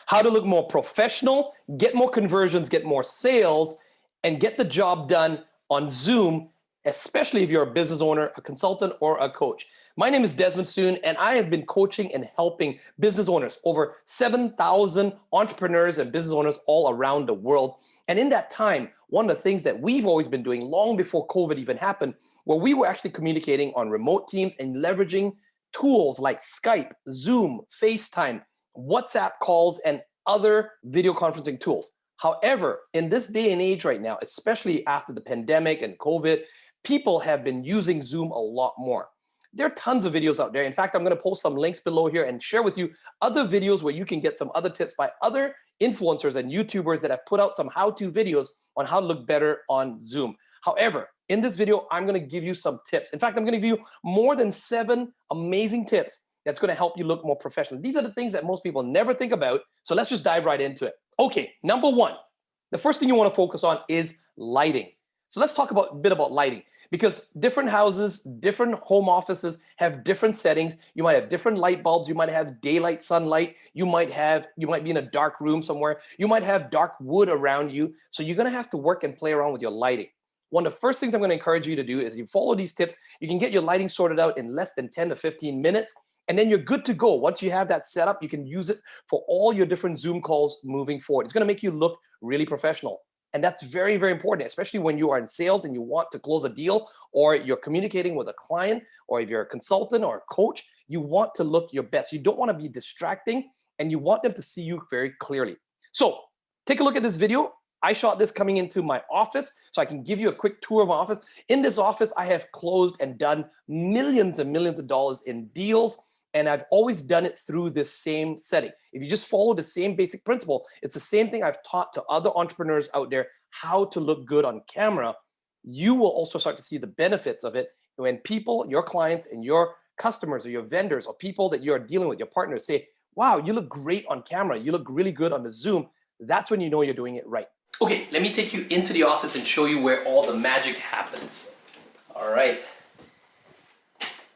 how to look more professional, get more conversions, get more sales, and get the job done on Zoom, especially if you're a business owner, a consultant, or a coach. My name is Desmond, and I have been coaching and helping business owners, over 7,000 entrepreneurs and business owners all around the world. And in that time, one of the things that we've always been doing long before COVID even happened, where we were actually communicating on remote teams and leveraging tools like Skype, Zoom, FaceTime, WhatsApp calls, and other video conferencing tools. However, in this day and age right now, especially after the pandemic and COVID, people have been using Zoom a lot more. There are tons of videos out there. In fact, I'm going to post some links below here and share with you other videos where you can get some other tips by other influencers and YouTubers that have put out some how-to videos on how to look better on Zoom. However, in this video, I'm going to give you some tips. In fact, I'm going to give you more than 7 amazing tips that's going to help you look more professional. These are the things that most people never think about. So let's just dive right into it. Okay, number 1, the first thing you want to focus on is lighting. So let's talk a bit about lighting, because different houses, different home offices have different settings. You might have different light bulbs. You might have daylight sunlight. You might be in a dark room somewhere. You might have dark wood around you. So you're going to have to work and play around with your lighting. One of the first things I'm going to encourage you to do is you follow these tips. You can get your lighting sorted out in less than 10 to 15 minutes. And then you're good to go. Once you have that set up, you can use it for all your different Zoom calls moving forward. It's going to make you look really professional. And that's very, very important, especially when you are in sales and you want to close a deal, or you're communicating with a client, or if you're a consultant or a coach, you want to look your best. You don't want to be distracting, and you want them to see you very clearly. So take a look at this video. I shot this coming into my office, so I can give you a quick tour of my office. In this office, I have closed and done millions and millions of dollars in deals. And I've always done it through this same setting. If you just follow the same basic principle, it's the same thing I've taught to other entrepreneurs out there, how to look good on camera. You will also start to see the benefits of it when people, your clients and your customers or your vendors or people that you're dealing with, your partners, say, wow, you look great on camera. You look really good on the Zoom. That's when you know you're doing it right. Okay, let me take you into the office and show you where all the magic happens. All right.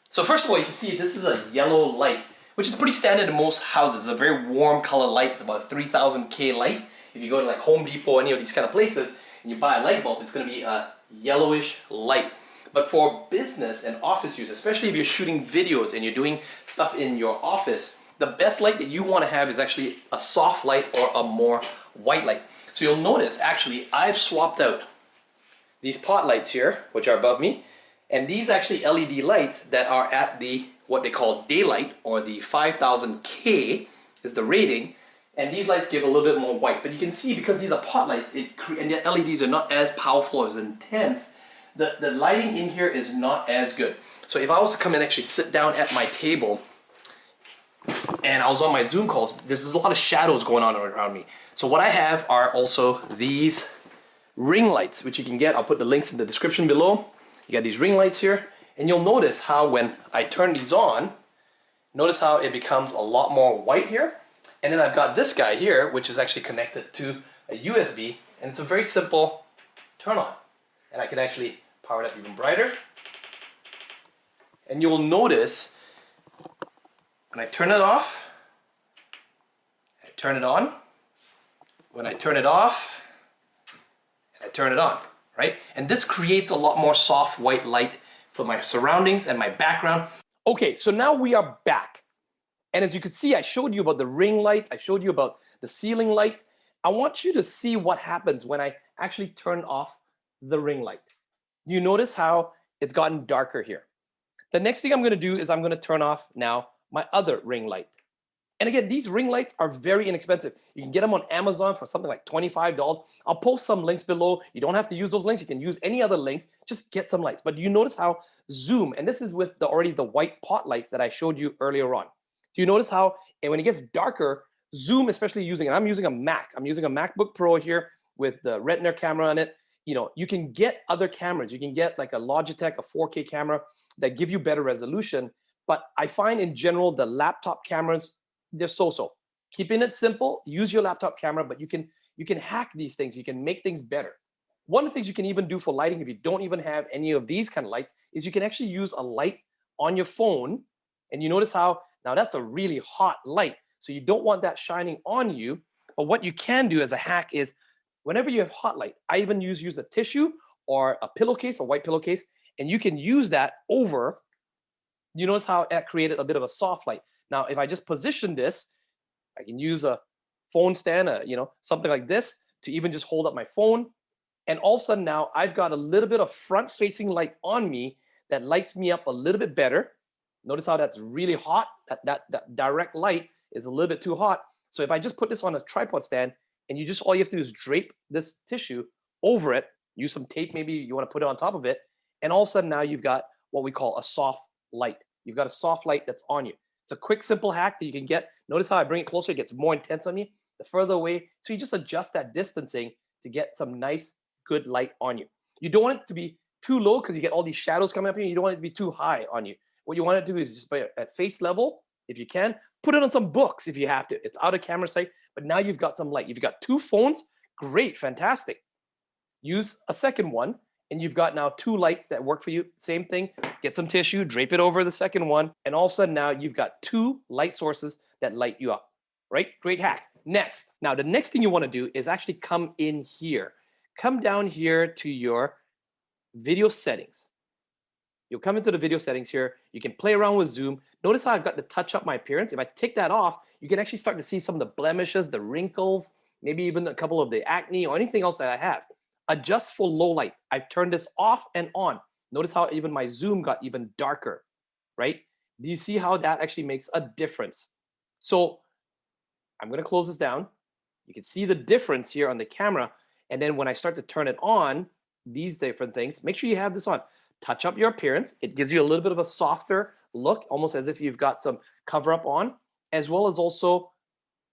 So first of all, you can see this is a yellow light, which is pretty standard in most houses. It's a very warm color light. It's about a 3000 K light. If you go to like Home Depot or any of these kind of places and you buy a light bulb, it's going to be a yellowish light. But for business and office use, especially if you're shooting videos and you're doing stuff in your office, the best light that you want to have is actually a soft light or a more white light. So you'll notice, actually, I've swapped out these pot lights here, which are above me, and these actually LED lights that are at the, what they call daylight, or the 5000 K is the rating. And these lights give a little bit more white. But you can see, because these are pot lights, and the LEDs are not as powerful, as intense, the lighting in here is not as good. So if I was to come and actually sit down at my table, and I was on my Zoom calls, there's a lot of shadows going on around me. So what I have are also these ring lights, which you can get. I'll put the links in the description below. You got these ring lights here, and you'll notice how when I turn these on, notice how it becomes a lot more white here. And then I've got this guy here, which is actually connected to a USB, and it's a very simple turn on. And I can actually power it up even brighter. And you will notice when I turn it off, I turn it on. When I turn it off, I turn it on. Right? And this creates a lot more soft white light for my surroundings and my background. Okay, so now we are back. And as you can see, I showed you about the ring lights. I showed you about the ceiling lights. I want you to see what happens when I actually turn off the ring light. You notice how it's gotten darker here. The next thing I'm going to do is I'm going to turn off now my other ring light. And again, these ring lights are very inexpensive. You can get them on Amazon for something like $25. I'll post some links below. You don't have to use those links. You can use any other links. Just get some lights. But you notice how Zoom, and this is with already the white pot lights that I showed you earlier on. Do you notice how, and when it gets darker, Zoom, especially using, and I'm using a Mac. I'm using a MacBook Pro here with the Retina camera on it. You know, you can get other cameras. You can get like a Logitech, a 4K camera that give you better resolution. But I find in general, the laptop cameras, they're so-so. Keeping it simple, use your laptop camera, but you can hack these things. You can make things better. One of the things you can even do for lighting, if you don't even have any of these kind of lights, is you can actually use a light on your phone. And you notice how, now that's a really hot light. So you don't want that shining on you. But what you can do as a hack is whenever you have hot light, I even use a tissue or a pillowcase, a white pillowcase, and you can use that over. You notice how that created a bit of a soft light. Now, if I just position this, I can use a phone stand, something like this to even just hold up my phone. And all of a sudden now I've got a little bit of front-facing light on me that lights me up a little bit better. Notice how that's really hot. That direct light is a little bit too hot. So if I just put this on a tripod stand and all you have to do is drape this tissue over it, use some tape, maybe you want to put it on top of it, and all of a sudden now you've got what we call a soft light. You've got a soft light that's on you. It's a quick, simple hack that you can get. Notice how I bring it closer, it gets more intense on you the further away. So you just adjust that distancing to get some nice, good light on you. You don't want it to be too low because you get all these shadows coming up here. You don't want it to be too high on you. What you want to do is just at face level, if you can, put it on some books if you have to. It's out of camera sight, but now you've got some light. You've got two phones, great, fantastic. Use a second one, and you've got now two lights that work for you. Same thing, get some tissue, drape it over the second one, and all of a sudden now you've got two light sources that light you up, right? Great hack. Next, now the next thing you want to do is actually come in here. Come down here to your video settings. You'll come into the video settings here. You can play around with zoom. Notice how I've got to touch up my appearance. If I take that off, you can actually start to see some of the blemishes, the wrinkles, maybe even a couple of the acne or anything else that I have. Adjust for low light. I've turned this off and on. Notice how even my zoom got even darker, right? Do you see how that actually makes a difference? So I'm going to close this down. You can see the difference here on the camera. And then when I start to turn it on, these different things, make sure you have this on. Touch up your appearance. It gives you a little bit of a softer look, almost as if you've got some cover up on, as well as also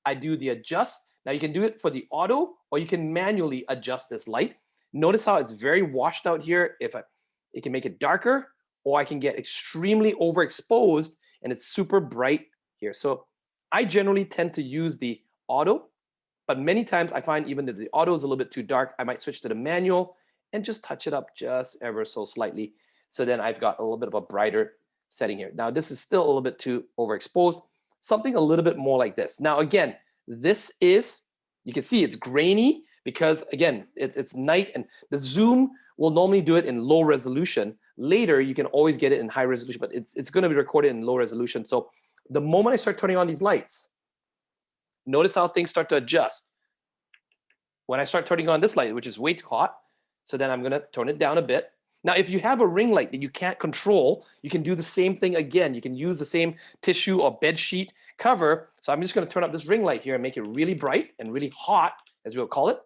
I do the adjust. Now you can do it for the auto or you can manually adjust this light. Notice how it's very washed out here. It can make it darker, or I can get extremely overexposed and it's super bright here. So I generally tend to use the auto, but many times I find even that the auto is a little bit too dark, I might switch to the manual and just touch it up just ever so slightly. So then I've got a little bit of a brighter setting here. Now this is still a little bit too overexposed, something a little bit more like this. Now again, this is, you can see it's grainy because again, it's night and the zoom will normally do it in low resolution. Later, you can always get it in high resolution, but it's gonna be recorded in low resolution. So the moment I start turning on these lights, notice how things start to adjust. When I start turning on this light, which is way too hot, so then I'm gonna turn it down a bit. Now, if you have a ring light that you can't control, you can do the same thing again. You can use the same tissue or bed sheet cover. So I'm just gonna turn up this ring light here and make it really bright and really hot, as we'll call it.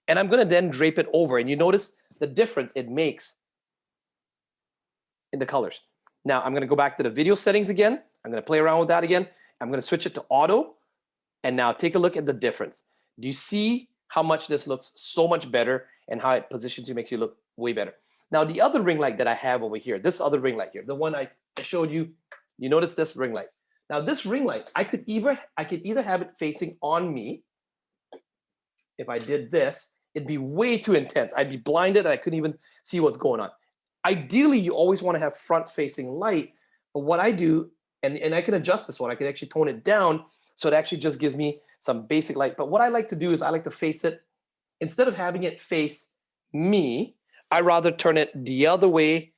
And I'm gonna then drape it over. And you notice the difference it makes in the colors. Now, I'm gonna go back to the video settings again. I'm gonna play around with that again. I'm gonna switch it to auto. And now take a look at the difference. Do you see how much this looks so much better and how it positions you, makes you look way better? Now, the other ring light that I have over here, this other ring light here, the one I showed you, you notice this ring light. Now, this ring light, I could either have it facing on me. If I did this, it'd be way too intense. I'd be blinded and I couldn't even see what's going on. Ideally, you always want to have front-facing light. But what I do, and I can adjust this one, I can actually tone it down so it actually just gives me some basic light. But what I like to do is I like to face it, instead of having it face me, I rather turn it the other way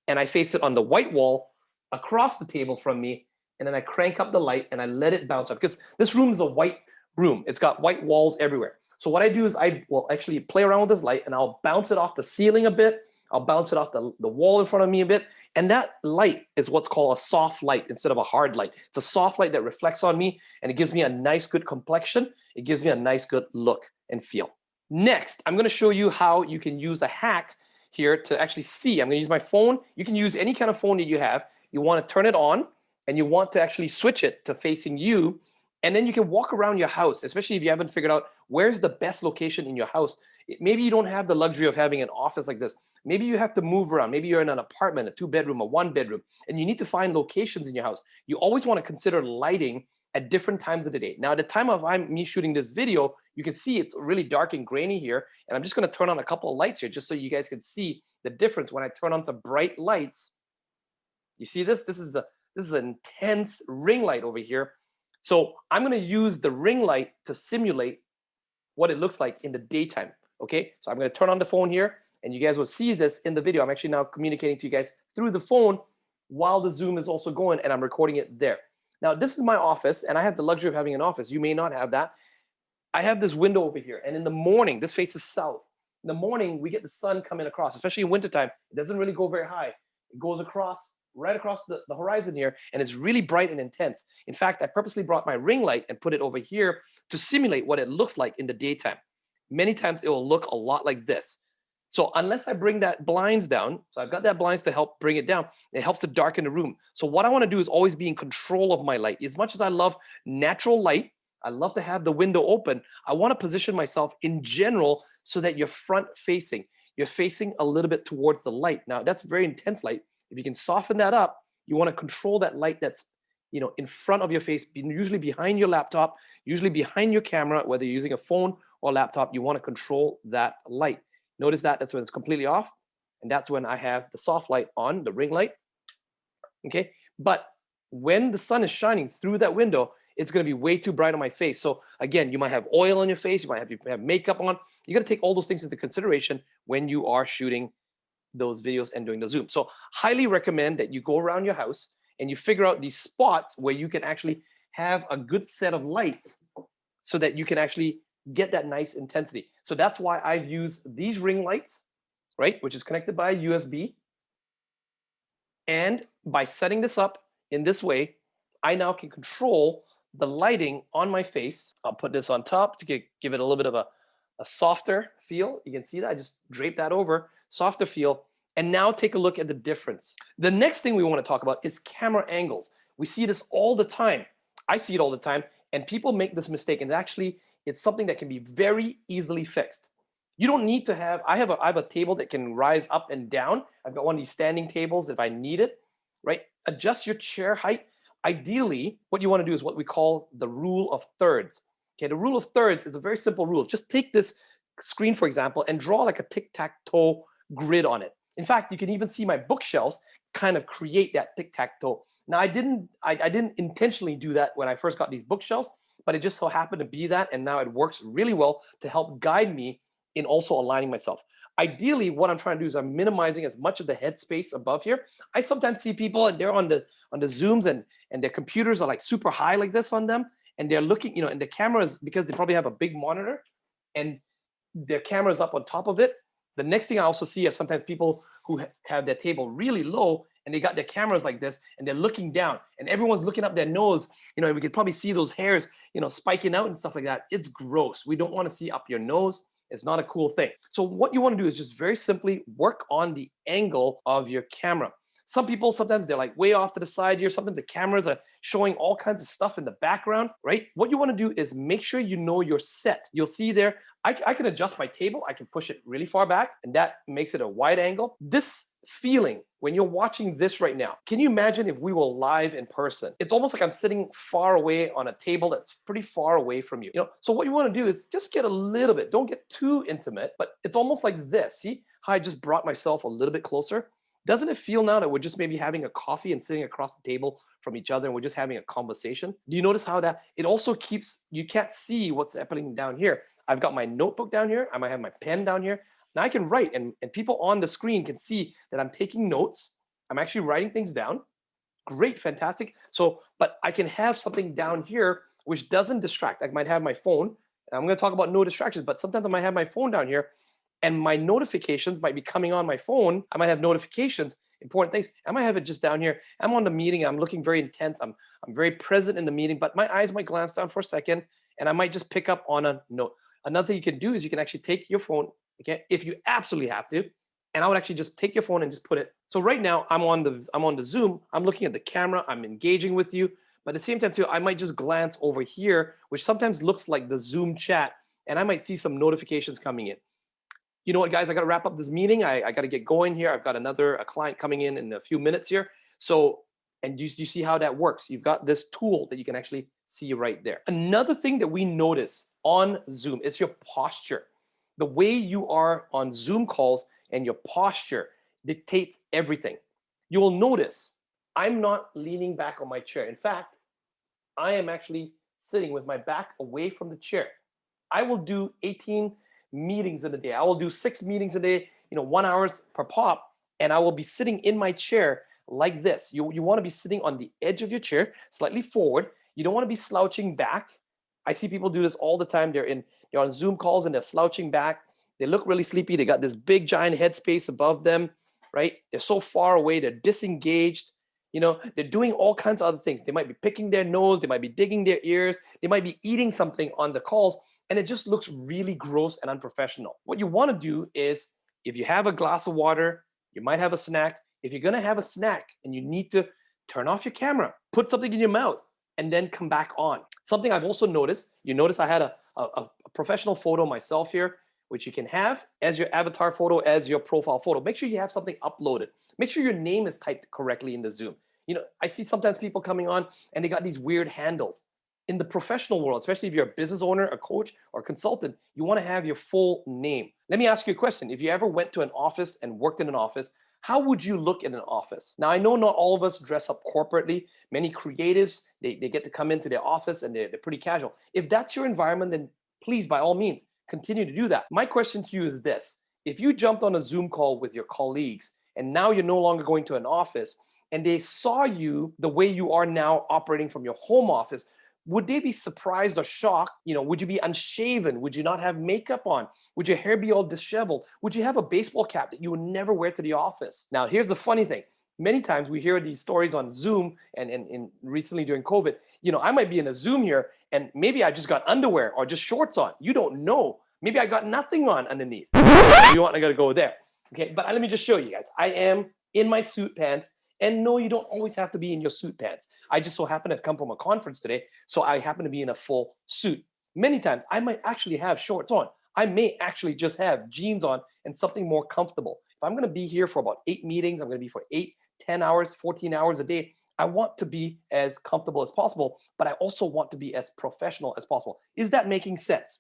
and I face it on the white wall across the table from me. And then I crank up the light and I let it bounce up because this room is a white room. It's got white walls everywhere. So what I do is I will actually play around with this light and I'll bounce it off the ceiling a bit. I'll bounce it off the wall in front of me a bit. And that light is what's called a soft light instead of a hard light. It's a soft light that reflects on me and it gives me a nice, good complexion. It gives me a nice, good look and feel. Next, I'm gonna show you how you can use a hack here to actually see. I'm gonna use my phone. You can use any kind of phone that you have. You wanna turn it on and you want to actually switch it to facing you. And then you can walk around your house, especially if you haven't figured out where's the best location in your house. Maybe you don't have the luxury of having an office like this. Maybe you have to move around. Maybe you're in an apartment, a 2-bedroom, a 1-bedroom, and you need to find locations in your house. You always want to consider lighting at different times of the day. Now, at the time of me shooting this video, you can see it's really dark and grainy here. And I'm just going to turn on a couple of lights here just so you guys can see the difference when I turn on some bright lights. You see this? This is an intense ring light over here. So I'm going to use the ring light to simulate what it looks like in the daytime. Okay, so I'm going to turn on the phone here, and you guys will see this in the video. I'm actually now communicating to you guys through the phone while the Zoom is also going, and I'm recording it there. Now, this is my office, and I have the luxury of having an office. You may not have that. I have this window over here, and in the morning, this faces south. In the morning, we get the sun coming across, especially in wintertime. It doesn't really go very high. It goes across, right across the horizon here, and it's really bright and intense. In fact, I purposely brought my ring light and put it over here to simulate what it looks like in the daytime. Many times it will look a lot like this. So unless I bring that blinds down, so I've got that blinds to help bring it down, it helps to darken the room. So what I want to do is always be in control of my light. As much as I love natural light, I love to have the window open. I want to position myself in general so that you're front facing. You're facing a little bit towards the light. Now that's very intense light. If you can soften that up, you want to control that light that's in front of your face, usually behind your laptop, usually behind your camera, whether you're using a phone or laptop, you want to control that light. Notice that's when it's completely off, and that's when I have the soft light on, the ring light. Okay, but when the sun is shining through that window, it's going to be way too bright on my face. So again, you might have oil on your face, you might have makeup on. You got to take all those things into consideration when you are shooting those videos and doing the Zoom. So highly recommend that you go around your house and you figure out these spots where you can actually have a good set of lights so that you can actually get that nice intensity. So that's why I've used these ring lights, right, which is connected by USB. And by setting this up in this way, I now can control the lighting on my face. I'll put this on top to give it a little bit of a softer feel. You can see that I just draped that over, softer feel. And now take a look at the difference. The next thing we want to talk about is camera angles. We see this all the time. I see it all the time, and people make this mistake. And actually, it's something that can be very easily fixed. You don't need to have, I have a table that can rise up and down. I've got one of these standing tables if I need it, right? Adjust your chair height. Ideally, what you want to do is what we call the rule of thirds. Okay, the rule of thirds is a very simple rule. Just take this screen, for example, and draw like a tic-tac-toe grid on it. In fact, you can even see my bookshelves kind of create that tic-tac-toe. Now, I didn't intentionally do that when I first got these bookshelves, but it just so happened to be that, and now it works really well to help guide me in also aligning myself. Ideally, what I'm trying to do is I'm minimizing as much of the headspace above here. I sometimes see people and they're on the Zooms and their computers are like super high like this on them, and they're looking, and the cameras, because they probably have a big monitor and their camera is up on top of it. The next thing I also see is sometimes people who have their table really low and they got their cameras like this and they're looking down and everyone's looking up their nose, and we could probably see those hairs, spiking out and stuff like that. It's gross. We don't want to see up your nose. It's not a cool thing. So what you want to do is just very simply work on the angle of your camera. Some people, sometimes they're like way off to the side here. Sometimes the cameras are showing all kinds of stuff in the background, right? What you want to do is make sure you know your set. You'll see there, I can adjust my table. I can push it really far back, and that makes it a wide angle. This feeling when you're watching this right now, can you imagine if we were live in person? It's almost like I'm sitting far away on a table that's pretty far away from you. So what you want to do is just get a little bit, don't get too intimate, but it's almost like this. See how I just brought myself a little bit closer? Doesn't it feel now that we're just maybe having a coffee and sitting across the table from each other and we're just having a conversation? Do you notice how that it also keeps, you can't see what's happening down here. I've got my notebook down here. I might have my pen down here. Now I can write, and people on the screen can see that I'm taking notes. I'm actually writing things down. Great, fantastic. So, but I can have something down here which doesn't distract. I might have my phone, and I'm going to talk about no distractions, but sometimes I might have my phone down here and my notifications might be coming on my phone. I might have notifications, important things. I might have it just down here. I'm on the meeting. I'm looking very intense. I'm very present in the meeting, but my eyes might glance down for a second, and I might just pick up on a note. Another thing you can do is you can actually take your phone, okay, if you absolutely have to, and I would actually just take your phone and just put it. So right now I'm on the Zoom. I'm looking at the camera. I'm engaging with you, but at the same time too, I might just glance over here, which sometimes looks like the Zoom chat, and I might see some notifications coming in. You know what, guys? I got to wrap up this meeting. I got to get going here. I've got a client coming in a few minutes here. So, and you see how that works. You've got this tool that you can actually see right there. Another thing that we notice on Zoom is your posture. The way you are on Zoom calls and your posture dictates everything. You will notice I'm not leaning back on my chair. In fact, I am actually sitting with my back away from the chair. I will do 18 meetings in a day. I will do 6 meetings a day, 1 hours per pop, and I will be sitting in my chair like this. You want to be sitting on the edge of your chair, slightly forward. You don't want to be slouching back. I see people do this all the time. They're on Zoom calls and they're slouching back. They look really sleepy. They got this big giant headspace above them, right? They're so far away. They're disengaged. They're doing all kinds of other things. They might be picking their nose. They might be digging their ears. They might be eating something on the calls, and it just looks really gross and unprofessional. What you want to do is, if you have a glass of water, you might have a snack. If you're going to have a snack and you need to turn off your camera, put something in your mouth, and then come back on. Something I've also noticed, you notice I had a professional photo myself here, which you can have as your avatar photo, as your profile photo. Make sure you have something uploaded. Make sure your name is typed correctly in the Zoom. I see sometimes people coming on and they got these weird handles. In the professional world, especially if you're a business owner, a coach, or a consultant, you want to have your full name. Let me ask you a question. If you ever went to an office and worked in an office, how would you look in an office? Now, I know not all of us dress up corporately. Many creatives, they get to come into their office and they're pretty casual. If that's your environment, then please, by all means, continue to do that. My question to you is this. If you jumped on a Zoom call with your colleagues and now you're no longer going to an office and they saw you the way you are now operating from your home office, would they be surprised or shocked? Would you be unshaven? Would you not have makeup on? Would your hair be all disheveled? Would you have a baseball cap that you would never wear to the office? Now, here's the funny thing. Many times we hear these stories on Zoom and recently during COVID, I might be in a Zoom here and maybe I just got underwear or just shorts on. You don't know. Maybe I got nothing on underneath. If you want, I got to go there. Okay, but let me just show you guys. I am in my suit pants. And no, you don't always have to be in your suit pants. I just so happen to have come from a conference today, so I happen to be in a full suit. Many times, I might actually have shorts on. I may actually just have jeans on and something more comfortable. If I'm going to be here for about 8 meetings, I'm going to be for 8, 10 hours, 14 hours a day. I want to be as comfortable as possible, but I also want to be as professional as possible. Is that making sense?